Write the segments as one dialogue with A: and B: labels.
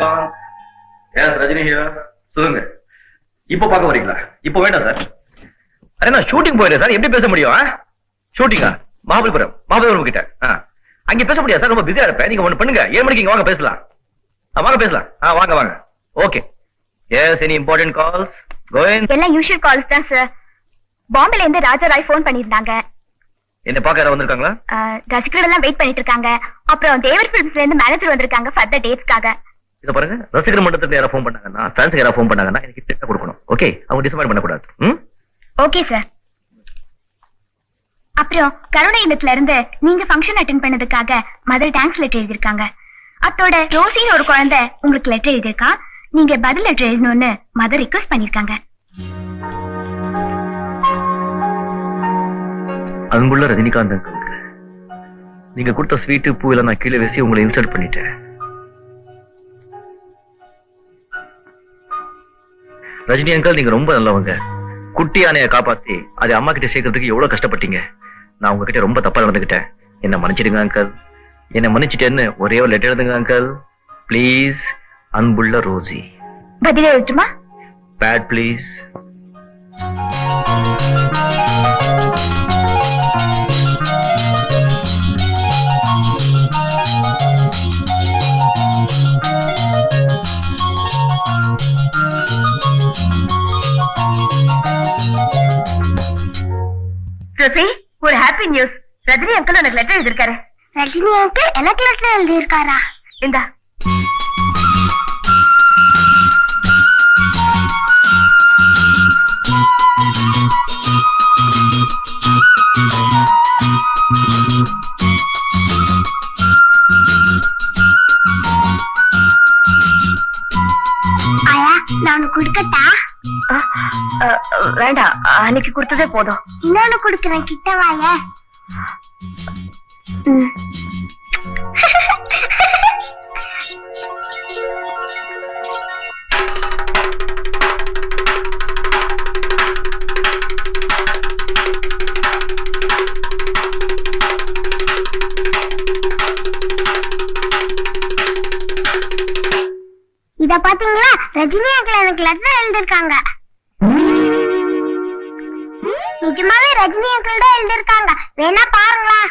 A: Rajinikanth. S Rajini here. சொல்லுங்க. இப்போ பார்க்க வரீங்களா? இப்போ வேண்டாம் சார். அரே நான் ஷூட்டிங் போயிடுறேன் சார். எப்படி பேச முடியும்? ஷூட்டிங்கா? மகாபலிபுரம் கிட்ட. அங்க பேச முடியாது சார். ரொம்ப பிஸியா இருப்பேன். நீங்க ஒண்ணு பண்ணுங்க. 7 மணிக்கு இங்க வாங்க பேசலாம். வாங்க பேசலாம். வாங்க. Okay. Yes any important calls? Going.
B: எல்லாம் யூஷுவல் கால்ஸ் தான் சார். பாம்பேல இருந்து ராஜா ராய் போன் பண்ணிருந்தாங்க.
A: என்ன பார்க்க யாராவது வந்திருக்காங்களா?
B: ரசிகர்கள் எல்லாம் வெயிட் பண்ணிட்டு இருக்காங்க. அப்புறம் தேவர் பிலிம்ஸ்ல இருந்து மேனேஜர் வந்திருக்காங்க ஃபர்தர் டேட்ஸ்க்காக.
A: இத பாருங்க, ரசிகர் மன்றத்துல யாரா ஃபோன் பண்ணாங்கன்னா, ஃபேன்ஸ்க்கு யாரா ஃபோன் பண்ணாங்கன்னா எனக்கு டிக்கெட் கொடுக்கணும். ஓகே? அவங்க டிசப்பாயிண்ட் பண்ண கூடாது.
B: Okay sir. அப்புறம் கருணை இல்லத்துல இருந்து நீங்க ஃபங்க்ஷன் அட்டெண்ட் பண்ணதுக்காக மதர் தேங்க்ஸ் லெட்டர் எழுதிருக்காங்க. அத்தோட ரோசின்னு ஒரு குழந்தை உங்களுக்கு லெட்டர் எழுதிருக்கா. நீங்க பதில் லெட்டர் எழுதணும்னு மதர் ரிக்வெஸ்ட் பண்ணிருக்காங்க.
A: அன்புள்ள ரஜினிகாந்த் அங்கிளுக்கு நீங்க கொடுத்த ஸ்வீட்டு பூவில நான் கீழே பேசி உங்களை இன்சல்ட் பண்ணிட்டேன். ரஜினி அங்கிள், நீங்க ரொம்ப நல்லவங்க. குட்டி யானையை காப்பாத்தி அதை அம்மா கிட்ட சேர்க்கறதுக்கு எவ்வளவு கஷ்டப்பட்டீங்க. நான் உங்ககிட்ட ரொம்ப தப்பா நடந்துகிட்டேன். என்ன மன்னிச்சிடுங்க அங்கிள். என்ன மன்னிச்சிட்டேன்னு ஒரே ஒரு லெட்டர் எழுதுங்க அங்கிள் ப்ளீஸ். அன்புள்ள ரோசி.
B: பதில் எழுதுமா?
A: Pad please.
B: ரோசி, ஒரு ஹாப்பி நியூஸ். ரஜினி அங்கிள் எனக்கு லெட்டர் எழுதிருக்காரு. ரஜினி அங்கிள் எனக்கு லெட்டர் எழுதிருக்காரா? இந்தா. ஆயா, நான் குடுக்கட்டா? வேண்டாம், அன்னைக்கு கொடுத்ததே போதும். இன்னொன்னு குடுக்கிறேன், கிட்ட வாய. இத பாத்தீங்களா? ரஜினி அங்கிள் எனக்கு லெட்டர் எழுதிருக்காங்க. நிஜமாவே ரஜினி அங்கிள் தான் எழுதிருக்காங்க. வேணா பாருங்களா?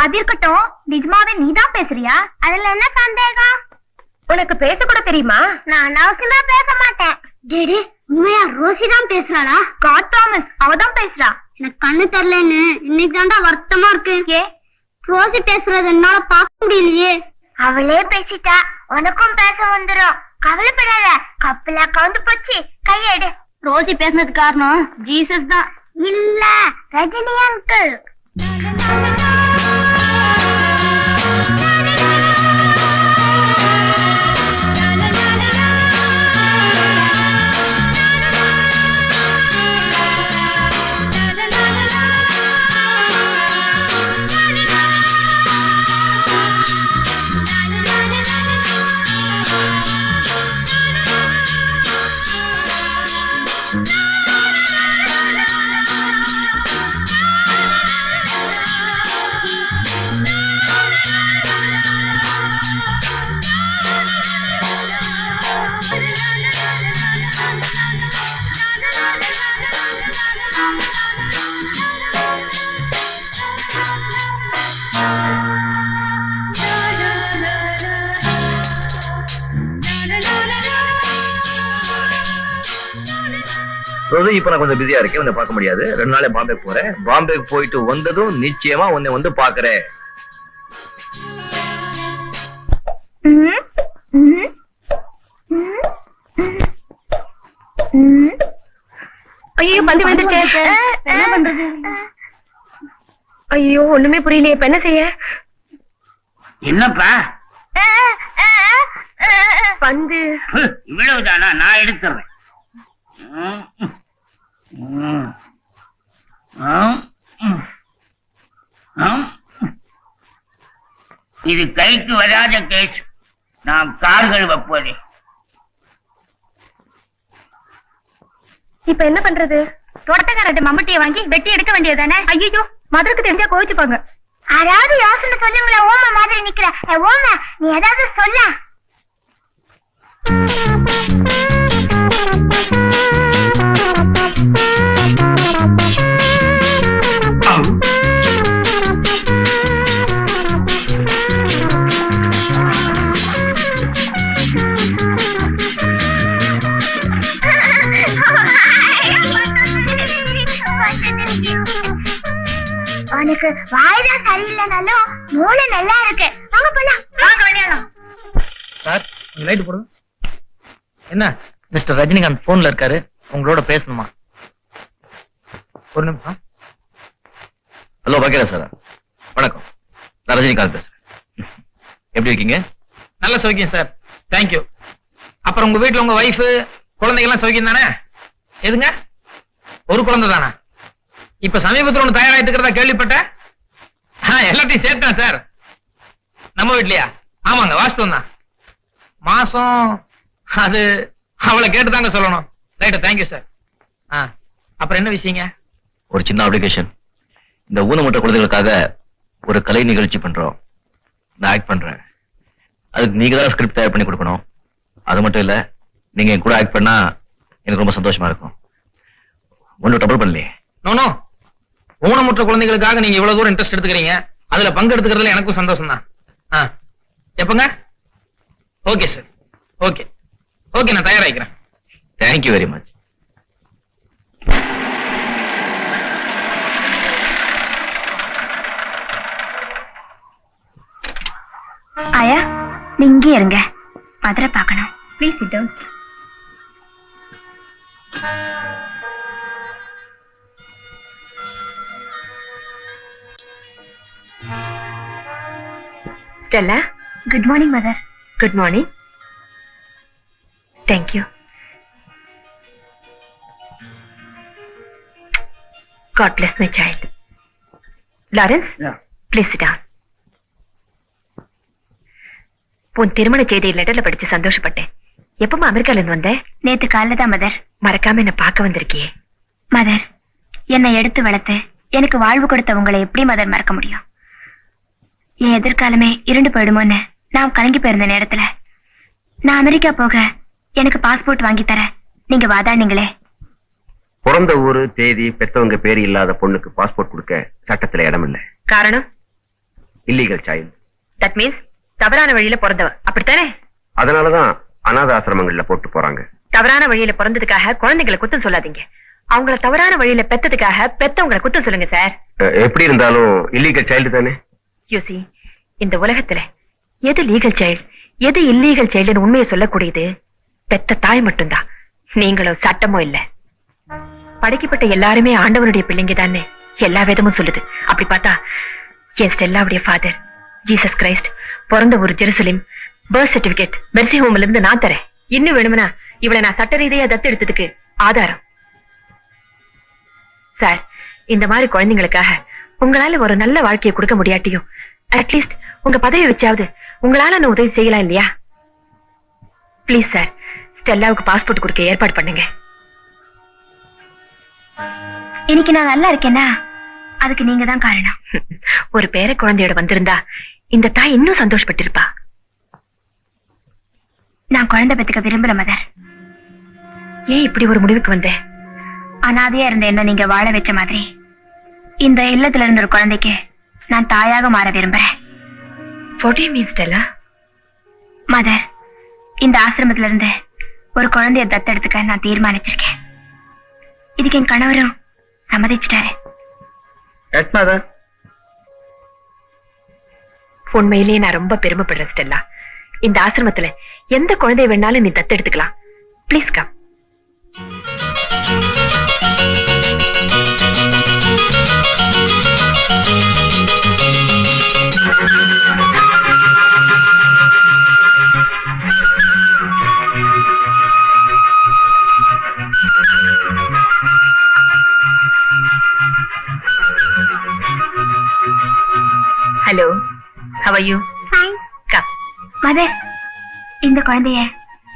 B: அது இருக்கட்டும், நிஜமாவே நீதான் பேசுறியா? அதுல என்ன சந்தேகம்? உனக்கு பேச கூட தெரியுமா? நான் அவசியமா பேச மாட்டேன். டேடி, உண்மையா ரோசி தான் பேசுறாளா? காட் ப்ராமிஸ், அவதான் பேசுறா. எனக்கு கண்ணு தெரியலன்னு இன்னைக்கு தாண்டா வருத்தமா இருக்கு. ஏ, ரோசி பேசுறது என்னால பார்க்க முடியலையே. அவளே பேசிட்டா, உனக்கும் பேச வந்துரும். கவலைப்படாத, கப்பலா கவுந்து போச்சு. கையெடு. ரோசி பேசினது காரணம் ஜீசஸ் தான். இல்ல, ரஜினி அங்கிள்.
A: இப்ப நான் கொஞ்சம் பிஸியா இருக்கேன், உன்னை பார்க்க முடியாது. 2 நாளே பாம்பே போறேன். பாம்பேக்கு போயிட்டு வந்ததும் நிச்சயமா உன்னை வந்து பாக்குறேன்.
B: ஐயோ, பந்து வந்துருச்சு. என்ன பண்றது? ஐயோ, ஒண்ணுமே புரியலையே. இப்ப என்ன செய்ய?
C: என்னப்பா
B: பந்து
C: இவ்வளவுதானா? நான் எடுத்துறேன். இது கைக்கு வராத கேஸ். நான் கால்கள் வைப்பேன்.
B: இப்ப என்ன பண்றது? தோட்டக்காரட்ட மம்மட்டியை வாங்கி வெட்டி எடுக்க வேண்டியதுதானே? ஐயோ, மதருக்கு தெரிஞ்சா கோவிச்சுப்பாங்க. யாராவது யோசனை சொல்லுங்களேன். ஓமா மாதிரி நிக்கிற. ஓமா, நீ ஏதாவது சொல்ல. உனக்கு வாய்தான் சரியில்லைனாலும் மூளை நல்லா இருக்கு. வாங்க போலாம். வாங்க விளையாடலாம்.
D: சார் லைட் போடுங்க. என்ன மிஸ்டர் ரஜினிகாந்த் போன்ல இருக்காரு, உங்களோட பேசணுமா? ஒரு நிமிஷம்.
A: ஹலோ வக்கீலா சார், வணக்கம். நான் ரஜினிகாந்த் பேசுறேன். எப்படி இருக்கீங்க?
D: நல்ல சௌக்கியம் சார், தேங்க்யூ. அப்புறம் உங்க வீட்டுல உங்க வைஃப் குழந்தைகள்லாம் சௌக்கியம் தானே? எதுங்க, ஒரு குழந்தை தானே? இப்ப சமீபத்தில் ஒண்ணு தயாராயிட்டு இருக்கிறதா கேள்விப்பட்டேன். எல்லாத்தையும் சேர்த்தேன் சார். நம்ம வீட்லயா? ஆமாங்க, வாஸ்தவம் தான். மாசம் அது அவளை கேட்டுதாங்க சொல்லணும். Right, thank you sir. அப்புறம் என்ன விஷயங்க?
A: ஒரு சின்ன அப்ளிகேஷன். இந்த ஊனமுற்ற குழந்தைகளுக்காக ஒரு கலை நிகழ்ச்சி பண்றோம். நான் ஆக்ட் பண்றேன். அதுக்கு நீங்க தான் ஸ்கிரிப்ட் தயார் பண்ணி கொடுக்கணும். அது மட்டும் இல்ல, நீங்க என் கூட ஆக்ட் பண்ணா எனக்கு ரொம்ப சந்தோஷமா இருக்கும். ஒன்னும் டபுள் பண்ணலையே?
D: நோ, ஊனமுற்ற குழந்தைகளுக்காக நீங்க இவ்வளவு தூரம் இன்ட்ரெஸ்ட் எடுத்துக்கிறீங்க, அதுல பங்கு எடுத்துக்கிறதுல எனக்கும் சந்தோஷம் தான். எப்பங்க? ஓகே சார், ஓகே ஓகே, நான் தயாராகிறேன்.
A: Thank you very much.
B: ஆயா, நீங்க இங்கே இருங்க. மதுரை பார்க்கணும். Please sit down.
E: Stella,
B: good morning mother.
E: good morning. Thank you. God bless my child. Lawrence, please sit down. உன் திருமண செய்தியை லெட்டர்ல படிச்சு சந்தோஷப்பட்டேன். எப்பமா அமெரிக்கால இருந்து வந்த?
B: நேத்து காலைல தான் மதர்.
E: மறக்காம என்ன பார்க்க வந்திருக்கியே.
B: மதர், என்னை எடுத்து வளர்த்து எனக்கு வாழ்வு கொடுத்த உங்களை எப்படி மதர் மறக்க முடியும்? என் எதிர்காலமே இருண்டு போயிடுமோன்னு நான் கலங்கி போயிருந்த நேரத்துல நான் அமெரிக்கா போக எனக்கு பாஸ்போர்ட் வாங்கி தர நீங்க வாதாடினீங்களே.
F: பிறந்த ஊரு தேதி பெத்தவங்க பேரு இல்லாத பொண்ணுக்கு பாஸ்போர்ட் கொடுக்க சட்டத்துல இடம் இல்ல.
E: காரணம்?
F: Illegal child.
E: தட் மீன்ஸ் தவறான வழியில பிறந்தவ, அப்படித்தானே?
F: அதனாலதான் அநாத ஆசிரமங்கள்ல போட்டு போறாங்க.
E: தவறான வழியில பிறந்ததுக்காக குழந்தைகளை குத்தம் சொல்லாதீங்க. அவங்கள தவறான வழியில பெத்ததுக்காக பெத்தவங்களை குத்தம் சொல்லுங்க சார்.
F: எப்படி இருந்தாலும் இல்லீகல் சைல்டு தானே.
E: யூசி, இந்த உலகத்துல எது லீகல் சைல்டு எது இல்லீகல் சைல்டுன்னு உண்மையை சொல்லக்கூடியது பெத்த தாய் மட்டும்தான். நீங்களும் சட்டமோ இல்ல. படைக்கப்பட்ட எல்லாருமே ஆண்டவனுடைய பிள்ளைங்க தானே எல்லா வேதமும் சொல்லுது. அப்படி பார்த்தா என் ஸ்டெல்லாவுடைய ஃபாதர் ஜீசஸ் கிரைஸ்ட் பிறந்த ஒரு ஜெருசலேம் பர்த் சர்டிபிகேட் மெர்சி ஹோம்ல இருந்து நான் தரேன். இன்னும் வேணும்னா இவளை நான் சட்ட ரீதியா தத்து எடுத்ததுக்கு ஆதாரம். சார், இந்த மாதிரி குழந்தைங்களுக்காக உங்களால ஒரு நல்ல வாழ்க்கையை கொடுக்க முடியாட்டியும் அட்லீஸ்ட் உங்க பதவி வச்சாவது உங்களால நான் உதவி செய்யலாம் இல்லையா? பிளீஸ் சார், ஸ்டெல்லாவுக்கு பாஸ்போர்ட் கொடுக்க ஏற்பாடு பண்ணுங்க.
B: இன்னைக்கு நான் நல்லா இருக்கேன்னா அதுக்கு நீங்க தான் காரணம்.
E: ஒரு பேர குழந்தையோட வந்திருந்தா இந்த தாய் இன்னும் சந்தோஷப்பட்டிருப்பா.
B: நான் குழந்தை பெத்துக்க விரும்புற மதர்.
E: ஏன் இப்படி ஒரு முடிவுக்கு வந்த?
B: அனாதையா இருந்த என்ன நீங்க வாழ வச்ச மாதிரி இந்த இல்லத்துல இருந்த ஒரு குழந்தைக்கு நான் தாயாக மாற விரும்புறேன்.
E: What do you mean, Stella?
B: Mother, இந்த ஆசிரமத்துல இருந்து ஒரு குழந்தைய தத்தெடுத்துக்க நான் தீர்மானிச்சிருக்கேன். இதுக்கு என் கணவரும் சம்மதிச்சிட்டாரு.
E: உண்மையிலேயே நான் ரொம்ப பெருமைப்படுறேன் ஸ்டெல்லா. இந்த ஆசிரமத்துல எந்த குழந்தைய வேணாலும் நீ தத்தெடுத்துக்கலாம். Please come. Hello, how are you?
B: Fine.
E: Come.
B: Mother, இந்த குழந்தைய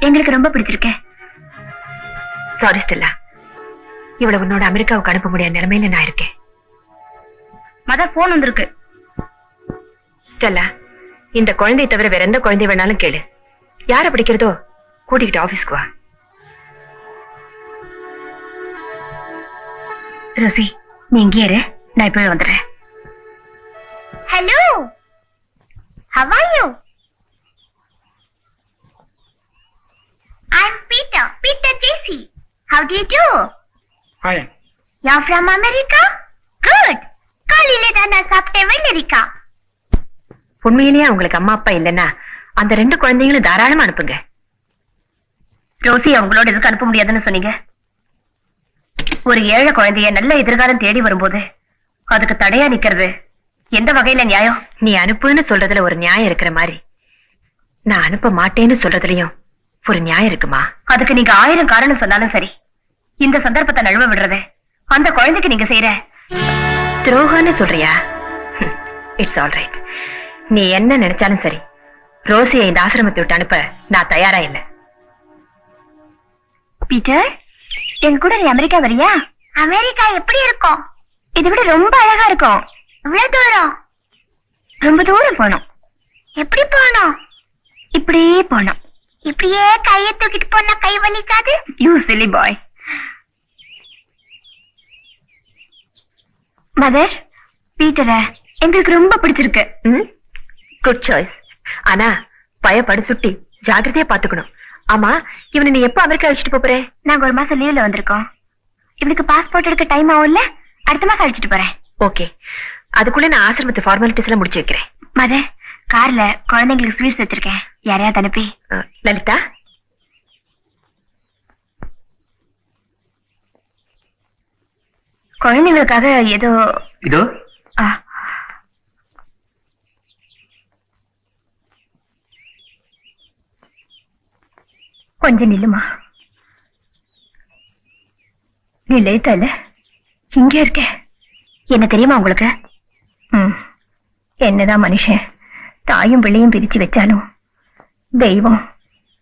B: எங்களுக்கு ரொம்ப பிடிச்சிருக்கு.
E: சாரி ஸ்டெல்லா, இவ்வளவு உன்னோட அமெரிக்காவுக்கு அனுப்ப முடியாத நிலைமையில நான் இருக்கேன்.
B: மதர், போன் வந்திருக்கு.
E: ஸ்டெல்லா, இந்த குழந்தையை தவிர வேற எந்த குழந்தை வேணாலும் கேளு. யார பிடிக்கிறதோ கூட்டிக்கிட்டு ஆபீஸ்க்கு வா. ரோசி, நீ இங்கே இரு, நான் இப்பவே வந்துடுறேன்.
B: Hello, how are you? I'm Peter Casey. How do you do?
D: Fine.
B: You're from America? Good. காலையில தான் நான் சாப்பிட்டேன் வெள்ளரிக்கா.
E: உண்மையிலேயே உங்களுக்கு அம்மா அப்பா இல்லைன்னா அந்த 2 குழந்தைங்களும் தாராளமா அனுப்புங்க.
B: ரோசி அவங்களோட எதுக்கு அனுப்ப முடியாதுன்னு சொன்னீங்க? ஒரு ஏழை குழந்தைய நல்ல எதிர்காலம் தேடி வரும்போது அதுக்கு தடையா நிக்கிறது எந்த வகையில நியாயம்?
E: நீ அனுப்புன்னு சொல்றதுல ஒரு நியாயம் இருக்கிற மாதிரி நான் அனுப்ப மாட்டேன்னு சொல்றதுலயும் ஒரு நியாயம் இருக்குமா?
B: அதுக்கு நீங்க 1000 காரணம் சொன்னாலும் சரி, இந்த சந்தர்ப்பத்தை நழுவ விடுறது அந்த குழந்தைக்கு நீங்க செய்யற
E: துரோகம்னு சொல்றியா? It's all right. நீ என்ன நினைச்சாலும் சரி, ரோசியை இந்த ஆசிரமத்தை விட்டு அனுப்ப நான் தயாரா இல்லை.
B: பீட்டர், என் கூட நீ அமெரிக்கா வரியா? அமெரிக்கா எப்படி இருக்கும்? இதை விட ரொம்ப அழகா இருக்கும். எவ்வளவு தூரம்? ரொம்ப தூரம் போனோம். எப்படி போனோம்? இப்படியே போனோம். இப்படியே கையை தூக்கிட்டு போனா கை வலிக்காது? You chilli bye. மதர், பீட்டரை எங்களுக்கு ரொம்ப பிடிச்சிருக்கு.
E: Good choice. ஆனா பயப்படு சுட்டி, ஜாக்கிரதையா பாத்துக்கணும். ஆமா, இவனை நீ எப்ப அமெரிக்கா அழைச்சிட்டு போற?
B: நாங்க ஒரு மாசம் லீவ்ல வந்திருக்கோம். இவனுக்கு பாஸ்போர்ட் எடுக்க டைம் ஆகும்ல, அடுத்த மாசம் அழைச்சிட்டு போறேன்.
E: ஓகே, அதுக்குள்ள நான் ஆசிரமத்து ஃபார்மாலிட்டிஸ் எல்லாம் முடிச்சு வைக்கிறேன்.
B: மதர், கார்ல குழந்தைங்களுக்கு ஸ்வீட்ஸ் வச்சிருக்கேன், யாரையாவது அனுப்பி.
E: லலிதா,
B: குழந்தைங்களுக்காக ஏதோ
A: இதோ
B: ஆ, கொஞ்சம் நில்லுமா. நீ லேட்டா இல்ல, இங்க இருக்க. என்ன தெரியுமா உங்களுக்கு? என்னதான் மனுஷன் தாயும் பிள்ளையும் பிரிச்சு வச்சாலும் தெய்வம்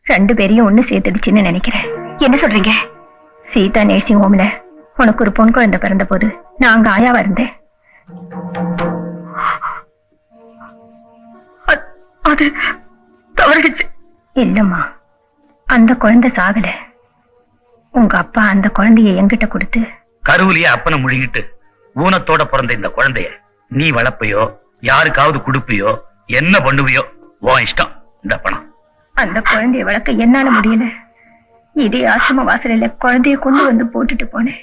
B: 2 பேரையும் ஒண்ணு சேர்த்துடுச்சுன்னு நினைக்கிறேன். என்ன சொல்றீங்க? சீதா நர்சிங் ஹோம்ல உனக்கு ஒரு பொன் குழந்தை பிறந்த போது நான் அங்க ஆயாவா இருந்தேன். அது தவறிடுச்சு. இல்லம்மா, அந்த குழந்தை சாகல. உங்க அப்பா அந்த குழந்தைய என்கிட்ட கொடுத்து
C: கருவிலேயே அப்பனை முழுகிட்டு ஊனத்தோட பிறந்த இந்த குழந்தைய நீ வளர்ப்பையோ யாருக்காவது கொடுப்பியோ என்ன பண்ணுவியோ உன் இஷ்டம். இந்த பணம்.
B: அந்த குழந்தைய வளர்க்க என்னால முடியல. இதே ஆசிரம வாசலில குழந்தைய கொண்டு வந்து போட்டுட்டு போனேன்.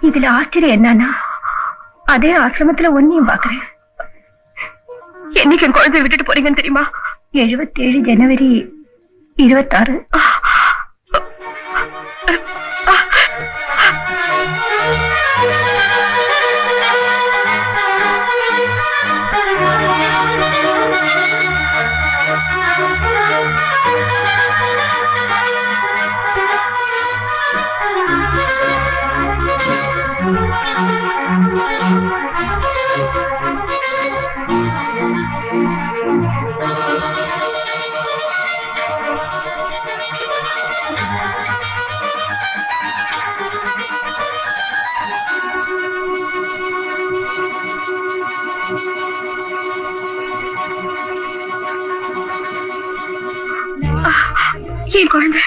B: இதுல ஆச்சரியம் என்னன்னா, அதே ஆசிரமத்துல ஒன்னையும் பாக்குறேன். என்னைக்கு என் குழந்தைய விட்டுட்டு போறீங்கன்னு தெரியுமா? 77 ஜனவரி 26. என் குழந்தை